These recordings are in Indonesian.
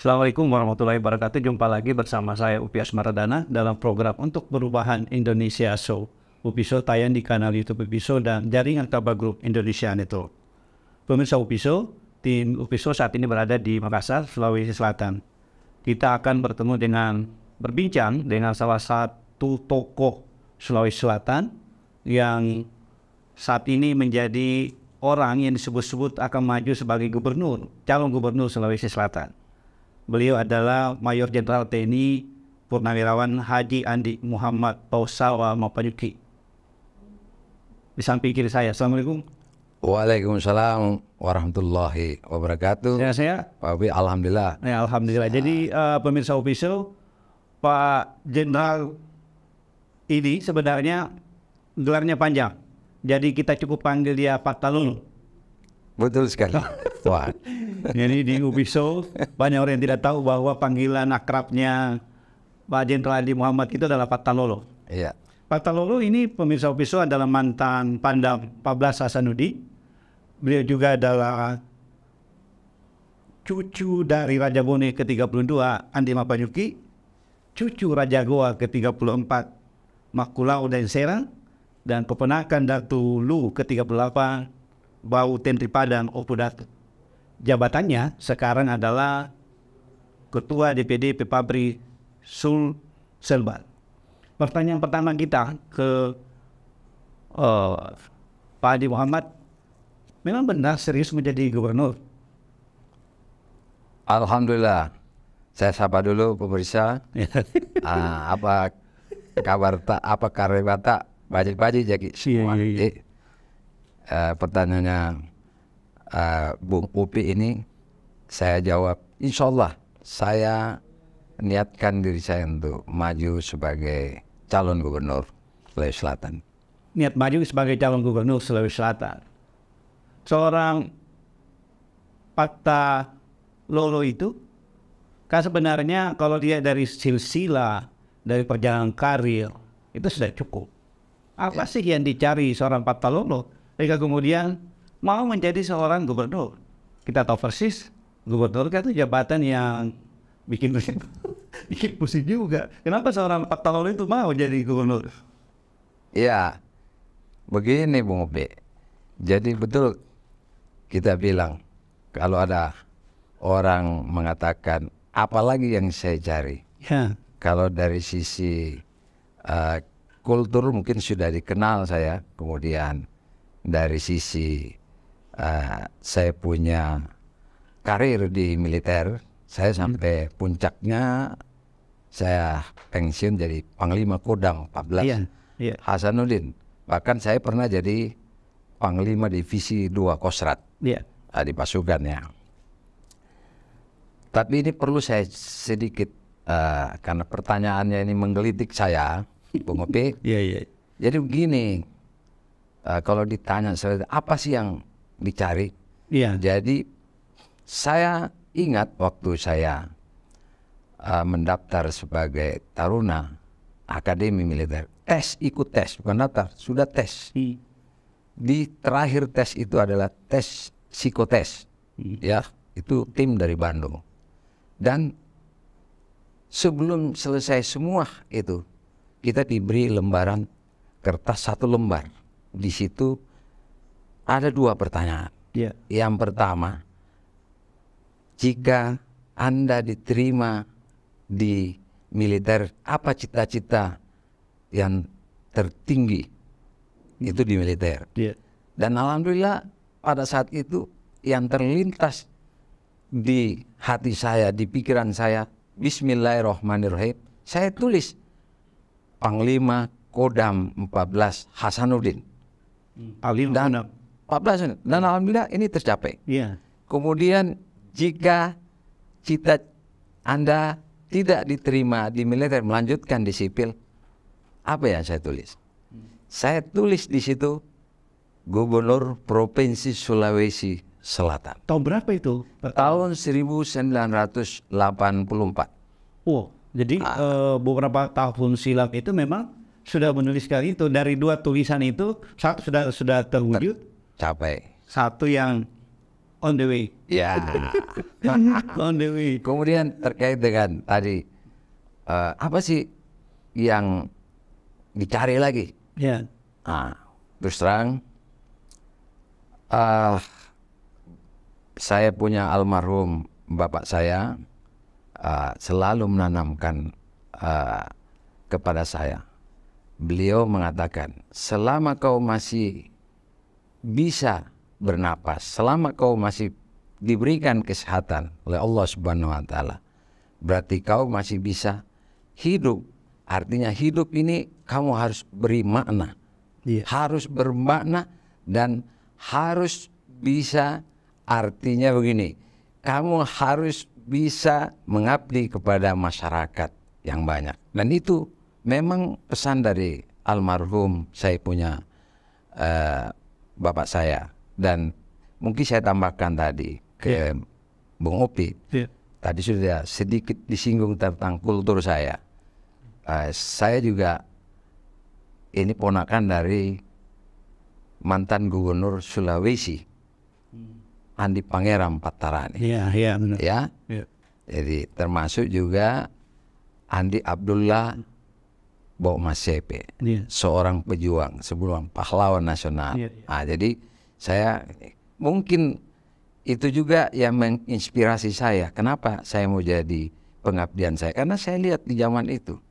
Assalamualaikum warahmatullahi wabarakatuh. Jumpa lagi bersama saya Upi Asmaradana dalam program Untuk Perubahan Indonesia Show. Upi Show tayang di kanal YouTube Upi Show dan jaringan kabar grup Indonesia Network. Pemirsa Upi Show, tim Upi Show saat ini berada di Makassar, Sulawesi Selatan. Kita akan berbincang dengan salah satu tokoh Sulawesi Selatan yang saat ini menjadi orang yang disebut-sebut akan maju sebagai calon gubernur Sulawesi Selatan. Beliau adalah Mayor Jenderal TNI Purnawirawan Haji Andi Muhammad Pausawa Mapanyuki. Di samping kiri saya, Assalamualaikum. Waalaikumsalam warahmatullahi wabarakatuh. Sehat-sehat? Pak Upi, alhamdulillah. Ya, alhamdulillah. Jadi pemirsa official, Pak Jenderal ini sebenarnya gelarnya panjang. Jadi kita cukup panggil dia Pak Talolo. Betul sekali. Wah. Jadi di Upi Show banyak orang yang tidak tahu bahwa panggilan akrabnya Pak Jenderal Andi Muhammad itu adalah Pak Talolo. Iya. Pak Talolo ini pemirsa Upi Show adalah mantan Pangdam 14 Hasanuddin. Beliau juga adalah cucu dari Raja Bone ke-32 Andi Mapanyuki, cucu Raja Goa ke-34 Makulau dan Serang, dan keponakan Datu Lu ke-38 Bau Tenri Padang Opudatu. Jabatannya sekarang adalah Ketua DPD Pepabri Sulselbar. Pertanyaan pertama kita ke Pak Andi Muhammad, memang benar serius menjadi gubernur? Alhamdulillah. Saya sapa dulu pemirsa. Apa kabar tak? Apa kabar tak? Baji jadi. Pertanyaannya Bung Upi ini saya jawab, insya Allah saya niatkan diri saya untuk maju sebagai calon gubernur Sulawesi Selatan. Niat maju sebagai calon gubernur Sulawesi Selatan. Seorang Pak Talolo itu kan sebenarnya kalau dia dari silsilah, dari perjalanan karir itu sudah cukup. Apa sih yang dicari seorang Pak Talolo jika kemudian mau menjadi seorang gubernur? Kita tahu persis gubernur kan itu jabatan yang bikin pusing juga. Kenapa seorang Pak Talolo itu mau jadi gubernur? Ya, begini Bung Upi. Jadi betul kita bilang kalau ada orang mengatakan apalagi yang saya cari. Ya. Kalau dari sisi kultur mungkin sudah dikenal saya, kemudian dari sisi saya punya karir di militer, saya sampai puncaknya saya pensiun jadi Panglima Kodam 14 Hasanuddin. Bahkan saya pernah jadi Panglima Divisi 2 Kostrat di pasukannya. Tapi ini perlu saya sedikit karena pertanyaannya ini menggelitik saya, Bung Upi. Jadi begini. Kalau ditanya apa sih yang dicari? Jadi saya ingat waktu saya mendaftar sebagai taruna Akademi Militer, ikut tes, bukan daftar, sudah tes. Di terakhir tes itu adalah tes psikotes, ya, itu tim dari Bandung. Dan sebelum selesai semua itu, kita diberi lembaran kertas 1 lembar. Di situ ada 2 pertanyaan. Yang pertama, jika Anda diterima di militer, apa cita-cita yang tertinggi itu di militer? Dan alhamdulillah pada saat itu yang terlintas di hati saya, di pikiran saya, Bismillahirrahmanirrahim, saya tulis Panglima Kodam 14 Hasanuddin. Dan 14 dan alhamdulillah ini tercapai. Kemudian jika cita Anda tidak diterima di militer, melanjutkan di sipil, apa yang saya tulis? Saya tulis di situ Gubernur Provinsi Sulawesi Selatan. Tahun berapa itu? Tahun 1984. Jadi beberapa tahun silam itu memang sudah menuliskan itu. Dari 2 tulisan itu, satu sudah terwujud, capai. satu yang On the way. Ya. On the way. Kemudian terkait dengan tadi apa sih yang dicari lagi? Ya. Terus terang, saya punya almarhum bapak saya selalu menanamkan kepada saya. Beliau mengatakan, selama kau masih bisa bernapas, selama kau masih diberikan kesehatan oleh Allah Subhanahu wa Ta'ala, berarti kau masih bisa hidup. Artinya hidup ini kamu harus beri makna, harus bermakna dan harus bisa. Artinya begini, kamu harus bisa mengabdi kepada masyarakat yang banyak. Dan itu memang pesan dari almarhum saya punya bapak saya. Dan mungkin saya tambahkan tadi ke Bung Opi. Tadi sudah sedikit disinggung tentang kultur saya. Saya juga ini ponakan dari mantan gubernur Sulawesi, Andi Pangeran Patarani. Iya, benar. Ya. Jadi termasuk juga Andi Abdullah Bokmasepe, seorang pejuang, seorang pahlawan nasional. Jadi saya mungkin itu juga yang menginspirasi saya. Kenapa saya mau jadi pengabdian saya? Karena saya lihat di zaman itu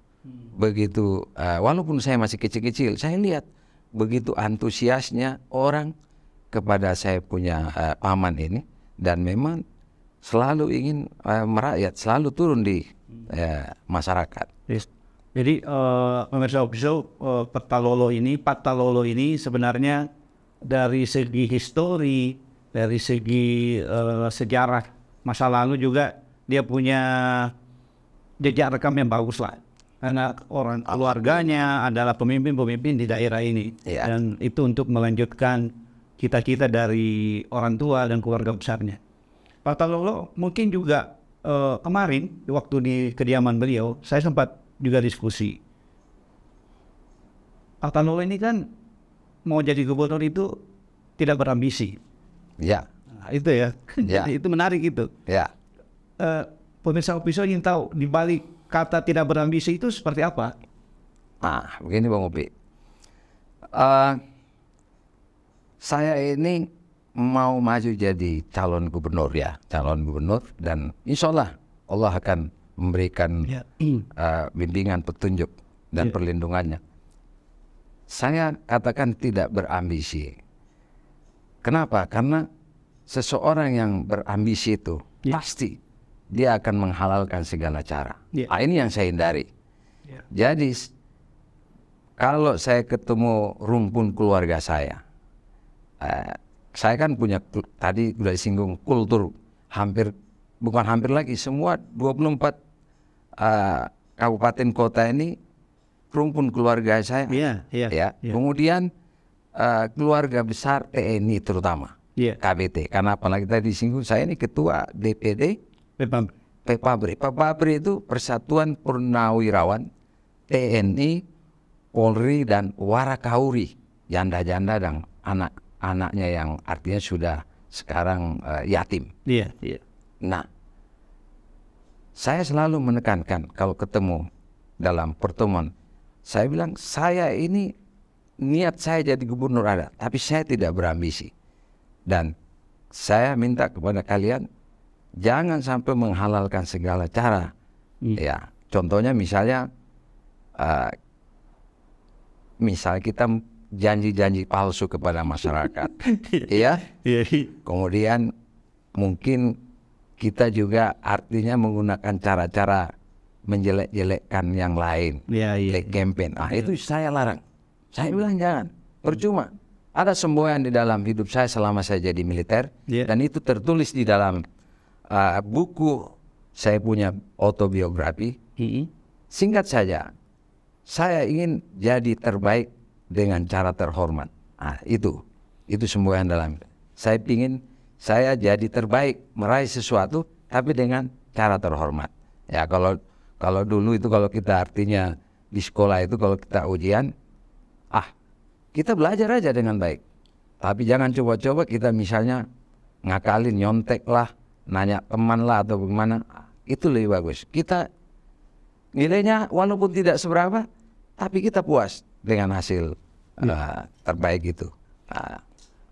begitu, walaupun saya masih kecil-kecil, saya lihat begitu antusiasnya orang kepada saya punya paman ini, dan memang selalu ingin merakyat, selalu turun di masyarakat. Jadi pemirsa Official, Patalolo ini sebenarnya dari segi histori, dari segi sejarah masa lalu juga dia punya jejak rekam yang bagus lah. Karena orang keluarganya adalah pemimpin-pemimpin di daerah ini, dan itu untuk melanjutkan cita-cita dari orang tua dan keluarga besarnya. Pak Talolo mungkin juga kemarin waktu di kediaman beliau, saya sempat juga diskusi. Pak Talolo ini kan mau jadi gubernur itu tidak berambisi. Ya. Nah, itu ya. Itu menarik itu. Ya. Pemirsa Official ingin tahu di balik kata tidak berambisi itu seperti apa? Begini Bang Upi. Saya ini mau maju jadi calon gubernur dan insya Allah Allah akan memberikan bimbingan, petunjuk dan perlindungannya. Saya katakan tidak berambisi. Kenapa? Karena seseorang yang berambisi itu pasti dia akan menghalalkan segala cara. Ini yang saya hindari. Jadi kalau saya ketemu rumpun keluarga saya kan punya, tadi sudah disinggung, kultur bukan hampir lagi, semua 24 kabupaten kota ini rumpun keluarga saya. Kemudian keluarga besar TNI terutama, KBT. Karena apalagi tadi disinggung, saya ini ketua DPD Pepabri. Pepabri itu Persatuan Purnawirawan TNI, Polri dan Warakauri, janda-janda dan anak-anaknya yang artinya sudah sekarang yatim. Nah, saya selalu menekankan kalau ketemu dalam pertemuan, saya bilang saya ini niat saya jadi gubernur ada, tapi saya tidak berambisi. Dan saya minta kepada kalian jangan sampai menghalalkan segala cara. Contohnya misalnya misal kita janji-janji palsu kepada masyarakat. Kemudian mungkin kita juga artinya menggunakan cara-cara menjelek-jelekkan yang lain, campaign. Itu saya larang. Saya bilang jangan, percuma. Ada semboyan di dalam hidup saya selama saya jadi militer, dan itu tertulis di dalam buku saya punya autobiografi. Singkat saja, saya ingin jadi terbaik dengan cara terhormat. Itu semboyan dalam. Saya ingin saya jadi terbaik, meraih sesuatu, tapi dengan cara terhormat. Ya, kalau dulu itu kalau kita artinya di sekolah itu kalau kita ujian, kita belajar aja dengan baik. Tapi jangan coba-coba kita misalnya ngakalin, nyontek lah, nanya teman lah atau bagaimana, itu lebih bagus. Kita nilainya walaupun tidak seberapa, tapi kita puas dengan hasil terbaik itu.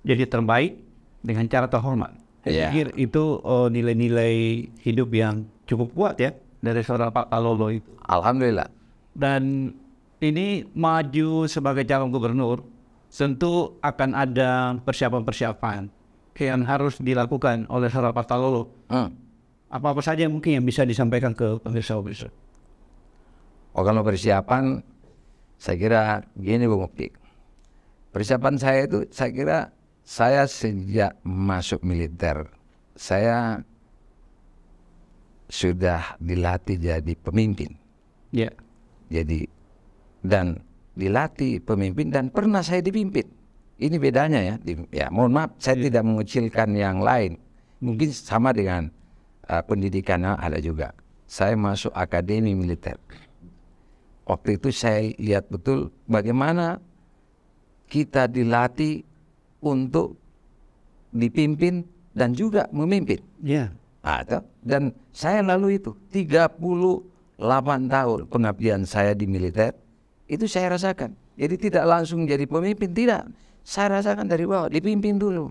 Jadi terbaik dengan cara terhormat. Saya pikir itu nilai-nilai hidup yang cukup kuat ya dari seorang Pak Talolo itu. Alhamdulillah. Dan ini maju sebagai calon gubernur, tentu akan ada persiapan-persiapan yang harus dilakukan oleh seorang Pak Talolo. Apa-apa saja mungkin yang bisa disampaikan ke pemirsa-pemirsa. Kalau persiapan, saya kira gini Bung Opik. Persiapan saya itu, saya kira saya sejak masuk militer, saya sudah dilatih jadi pemimpin. Ya. Jadi, dan dilatih pemimpin dan pernah saya dipimpin. Ini bedanya ya. Ya, mohon maaf, saya tidak mengecilkan yang lain. Mungkin sama dengan pendidikannya ada juga. Saya masuk akademi militer. Waktu itu saya lihat betul bagaimana kita dilatih untuk dipimpin dan juga memimpin. Ya. Dan saya lalu itu 38 tahun pengabdian saya di militer, itu saya rasakan. Jadi tidak langsung jadi pemimpin, tidak. Saya rasakan dari bawah, dipimpin dulu.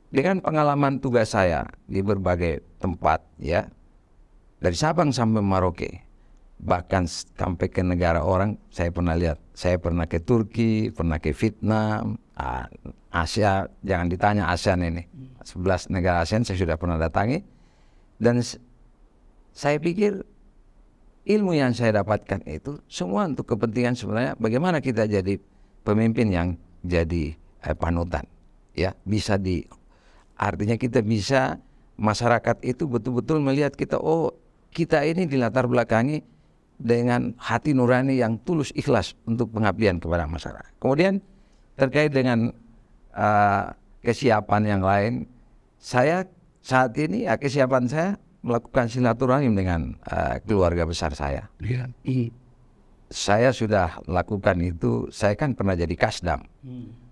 Dengan pengalaman tugas saya di berbagai tempat ya, dari Sabang sampai Merauke, bahkan sampai ke negara orang, saya pernah lihat. Saya pernah ke Turki, pernah ke Vietnam, Asia, jangan ditanya ASEAN ini. 11 negara ASEAN saya sudah pernah datangi. Dan saya pikir ilmu yang saya dapatkan itu semua untuk kepentingan sebenarnya bagaimana kita jadi pemimpin yang jadi panutan. Ya, artinya kita bisa, masyarakat itu betul-betul melihat kita, oh kita ini dilatar belakangi dengan hati nurani yang tulus ikhlas untuk pengabdian kepada masyarakat. Kemudian terkait dengan kesiapan yang lain, saya saat ini kesiapan saya melakukan silaturahim dengan keluarga besar saya. Saya sudah lakukan itu. Saya kan pernah jadi kasdam,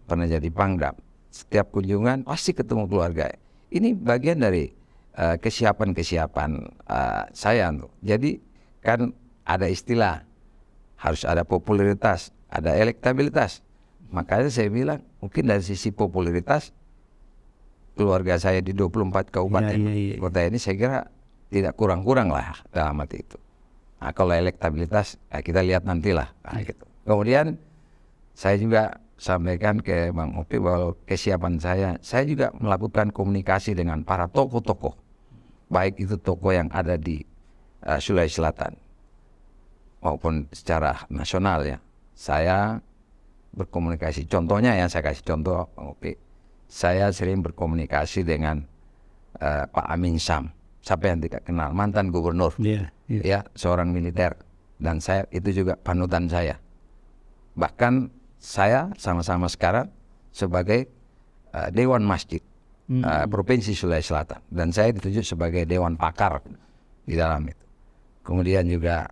pernah jadi pangdam. Setiap kunjungan pasti ketemu keluarga. Ini bagian dari kesiapan-kesiapan saya. Jadi kan ada istilah, harus ada popularitas, ada elektabilitas. Makanya saya bilang, mungkin dari sisi popularitas, keluarga saya di 24 kabupaten kota ini saya kira tidak kurang-kurang lah dalam arti itu. Nah, kalau elektabilitas kita lihat nantilah. Gitu. Kemudian saya juga sampaikan ke Bang Opik bahwa kesiapan saya juga melakukan komunikasi dengan para tokoh-tokoh, baik itu tokoh yang ada di Sulawesi Selatan maupun secara nasional ya. Saya berkomunikasi. Contohnya yang saya kasih contoh, Bang Opik, saya sering berkomunikasi dengan Pak Amin Sam. Siapa yang tidak kenal, mantan gubernur, ya, seorang militer, dan saya itu juga panutan saya. Bahkan saya sama-sama sekarang sebagai Dewan Masjid Provinsi Sulawesi Selatan, dan saya ditunjuk sebagai Dewan Pakar di dalam itu. Kemudian juga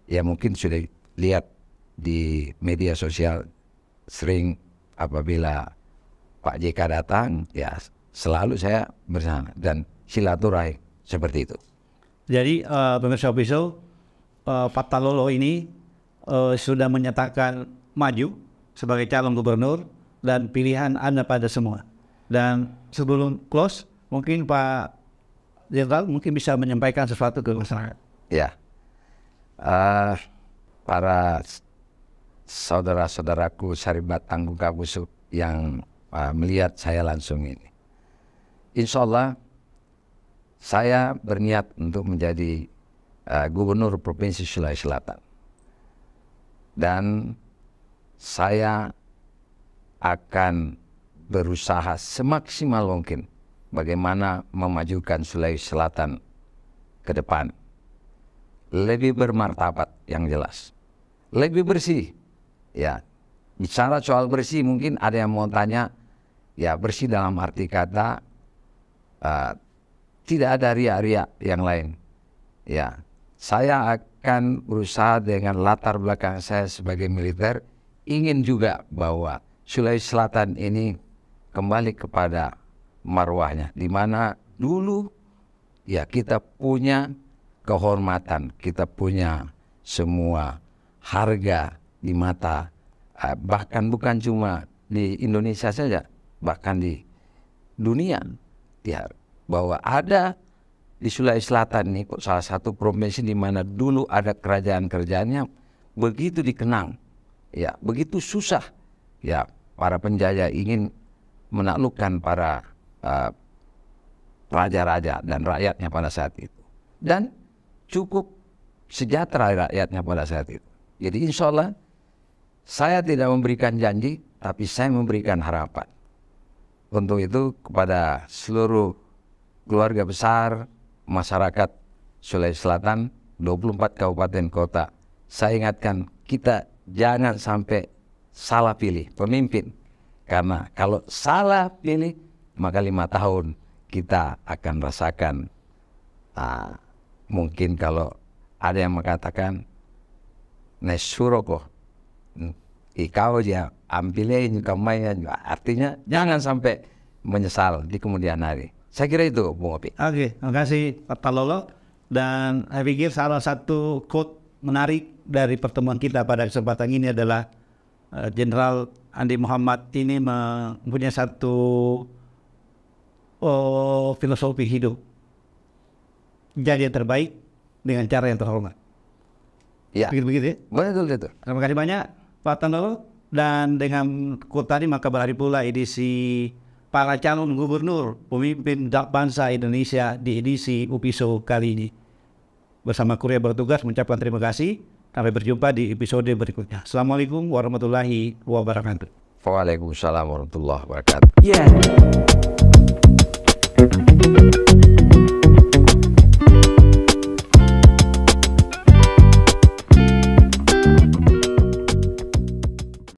ya mungkin sudah lihat di media sosial, sering apabila Pak JK datang, ya selalu saya bersama dan silaturahim seperti itu. Jadi pemirsa Official, Pak Talolo ini sudah menyatakan maju sebagai calon gubernur dan pilihan Anda pada semua. Dan sebelum close, mungkin Pak Jenderal mungkin bisa menyampaikan sesuatu ke masyarakat. Ya, para saudara-saudaraku Saribat Tangguh Kabusuk yang melihat saya langsung ini, insya Allah saya berniat untuk menjadi gubernur Provinsi Sulawesi Selatan. Dan saya akan berusaha semaksimal mungkin bagaimana memajukan Sulawesi Selatan ke depan. Lebih bermartabat yang jelas. Lebih bersih. Ya, bicara soal bersih mungkin ada yang mau tanya, ya bersih dalam arti kata tidak ada riak-riak yang lain. Ya, saya akan berusaha dengan latar belakang saya sebagai militer, ingin juga bahwa Sulawesi Selatan ini kembali kepada marwahnya, di mana dulu ya kita punya kehormatan, kita punya semua harga di mata, bahkan bukan cuma di Indonesia saja, bahkan di dunia, ya, bahwa ada di Sulawesi Selatan ini salah satu provinsi di mana dulu ada kerajaan-kerajaannya begitu dikenang, ya, begitu susah, ya, para penjajah ingin menaklukkan para raja-raja dan rakyatnya pada saat itu, dan cukup sejahtera rakyatnya pada saat itu. Jadi insya Allah saya tidak memberikan janji, tapi saya memberikan harapan. Untuk itu kepada seluruh keluarga besar masyarakat Sulawesi Selatan, 24 kabupaten kota, saya ingatkan kita jangan sampai salah pilih pemimpin. Karena kalau salah pilih, maka 5 tahun kita akan rasakan, mungkin kalau ada yang mengatakan nesuroko ikau aja ambilnya kamanya, artinya jangan sampai menyesal di kemudian hari. Saya kira itu, Bung Opi. Oke, terima kasih Pak Talolo. Dan saya pikir salah satu quote menarik dari pertemuan kita pada kesempatan ini adalah Jenderal Andi Muhammad ini mempunyai satu filosofi hidup. Jadi yang terbaik dengan cara yang terhormat. Ya. Begitu ya? Betul itu. Terima kasih banyak Pak Talolo. Dan dengan quote tadi maka berakhir pula edisi para calon gubernur pemimpin bangsa Indonesia di edisi UPISO kali ini. Bersama kru yang bertugas mengucapkan terima kasih. Sampai berjumpa di episode berikutnya. Assalamualaikum warahmatullahi wabarakatuh. Waalaikumsalam warahmatullahi wabarakatuh. Yeah.